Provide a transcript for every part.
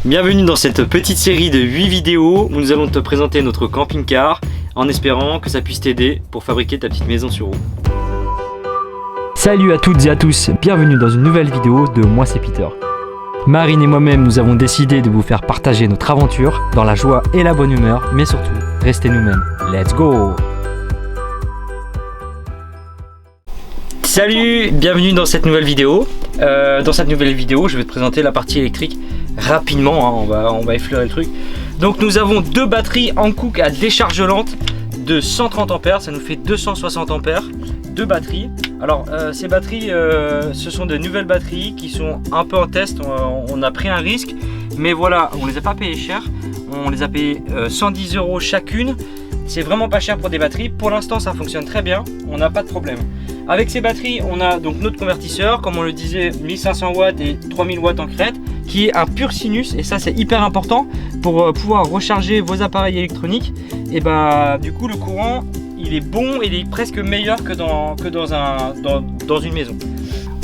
Bienvenue dans cette petite série de 8 vidéos où nous allons te présenter notre camping-car en espérant que ça puisse t'aider pour fabriquer ta petite maison sur roue. Salut à toutes et à tous, bienvenue dans une nouvelle vidéo de Moi c'est Peter. Marine et moi-même nous avons décidé de vous faire partager notre aventure dans la joie et la bonne humeur, mais surtout, restez nous-mêmes. Let's go! Salut, bienvenue dans cette nouvelle vidéo. Dans cette nouvelle vidéo, je vais te présenter la partie électrique rapidement, hein, on va effleurer le truc. Donc nous avons deux batteries Hankook à décharge lente de 130 ampères, ça nous fait 260 ampères, deux batteries. Alors ces batteries, ce sont de nouvelles batteries qui sont un peu en test, on a pris un risque, mais voilà, on les a pas payées cher, on les a payées 110 € chacune. C'est vraiment pas cher pour des batteries, pour l'instant ça fonctionne très bien, on n'a pas de problème. Avec ces batteries, on a donc notre convertisseur, comme on le disait, 1500 watts et 3000 watts en crête, qui est un pur sinus, et ça c'est hyper important pour pouvoir recharger vos appareils électroniques. Et bah du coup le courant il est bon, il est presque meilleur que dans une maison.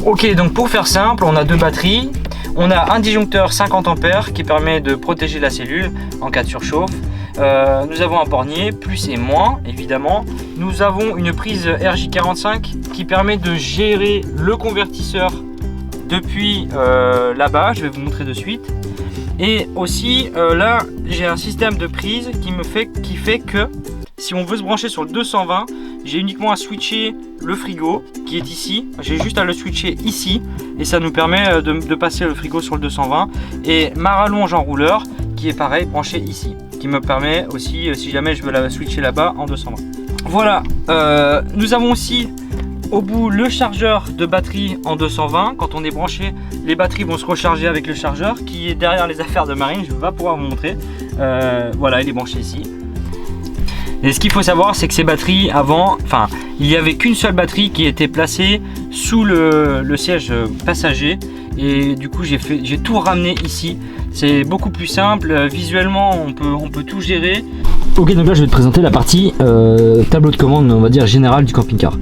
Ok, donc pour faire simple, on a deux batteries, on a un disjoncteur 50 ampères qui permet de protéger la cellule en cas de surchauffe. Nous avons un bornier, plus et moins évidemment. Nous avons une prise RJ45 qui permet de gérer le convertisseur depuis là-bas, je vais vous montrer de suite. Et aussi là j'ai un système de prise qui fait que si on veut se brancher sur le 220, j'ai uniquement à switcher le frigo qui est ici. J'ai juste à le switcher ici et ça nous permet de passer le frigo sur le 220. Et ma rallonge en rouleur qui est pareil branché ici, qui me permet aussi, si jamais je veux la switcher là-bas, en 220. Voilà, nous avons aussi au bout le chargeur de batterie en 220. Quand on est branché, les batteries vont se recharger avec le chargeur qui est derrière les affaires de Marine. Je ne vais pas pouvoir vous montrer. Voilà, il est branché ici. Et ce qu'il faut savoir, c'est que ces batteries avant, il n'y avait qu'une seule batterie qui était placée sous le siège passager. Et du coup, j'ai tout ramené ici. C'est beaucoup plus simple. Visuellement, on peut tout gérer. Ok, donc là je vais te présenter la partie tableau de commande, on va dire général du camping-car.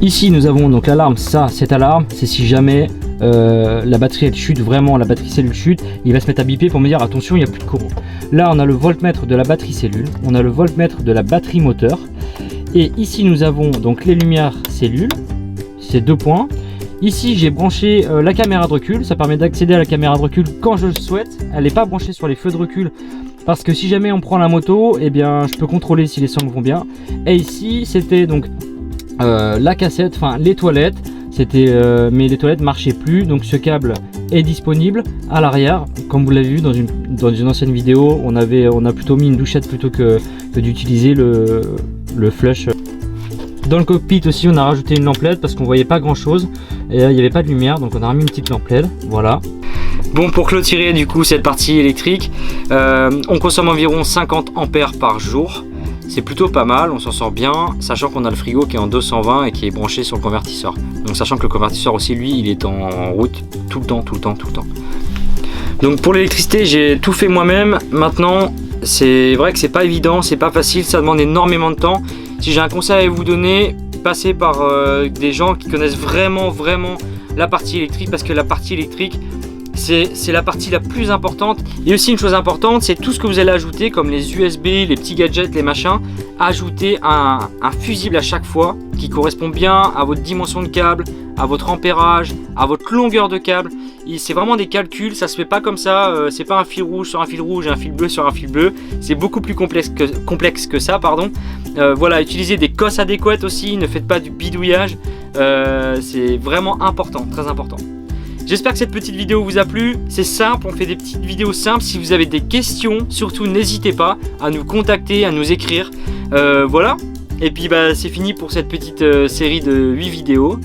Ici nous avons donc l'alarme, cette alarme, c'est si jamais la batterie elle chute, vraiment la batterie cellule chute, il va se mettre à biper pour me dire attention il n'y a plus de courant. Là on a le voltmètre de la batterie cellule, on a le voltmètre de la batterie moteur. Et ici nous avons donc les lumières cellules, c'est deux points. Ici j'ai branché la caméra de recul, ça permet d'accéder à la caméra de recul quand je le souhaite. Elle n'est pas branchée sur les feux de recul parce que si jamais on prend la moto, eh bien je peux contrôler si les sangles vont bien. Et ici c'était donc la cassette, les toilettes, mais les toilettes marchaient plus, donc ce câble est disponible à l'arrière. Comme vous l'avez vu dans une ancienne vidéo, on a plutôt mis une douchette plutôt que d'utiliser le flush. Dans le cockpit aussi on a rajouté une lampe-LED parce qu'on voyait pas grand chose et il n'y avait pas de lumière, donc on a remis une petite lampe LED, voilà. Bon, pour clôturer du coup cette partie électrique, on consomme environ 50 ampères par jour. C'est plutôt pas mal, on s'en sort bien, sachant qu'on a le frigo qui est en 220 et qui est branché sur le convertisseur. Donc sachant que le convertisseur aussi lui il est en route tout le temps. Donc pour l'électricité j'ai tout fait moi-même. Maintenant c'est vrai que c'est pas évident, c'est pas facile, ça demande énormément de temps. Si j'ai un conseil à vous donner, passez par des gens qui connaissent vraiment la partie électrique, parce que la partie électrique c'est la partie la plus importante. Et aussi une chose importante, c'est tout ce que vous allez ajouter comme les USB, les petits gadgets, les machins. Ajoutez un fusible à chaque fois qui correspond bien à votre dimension de câble, à votre ampérage, à votre longueur de câble. C'est vraiment des calculs, ça se fait pas comme ça, c'est pas un fil rouge sur un fil rouge et un fil bleu sur un fil bleu. C'est beaucoup plus complexe que ça, pardon. Voilà, utilisez des cosses adéquates aussi, ne faites pas du bidouillage. C'est vraiment important, très important. J'espère que cette petite vidéo vous a plu, c'est simple, on fait des petites vidéos simples. Si vous avez des questions, surtout n'hésitez pas à nous contacter, à nous écrire. Voilà, et puis c'est fini pour cette petite série de 8 vidéos.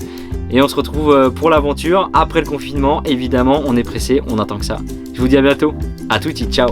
Et on se retrouve pour l'aventure après le confinement. Évidemment, on est pressé, on attend que ça. Je vous dis à bientôt, à tout de suite, ciao.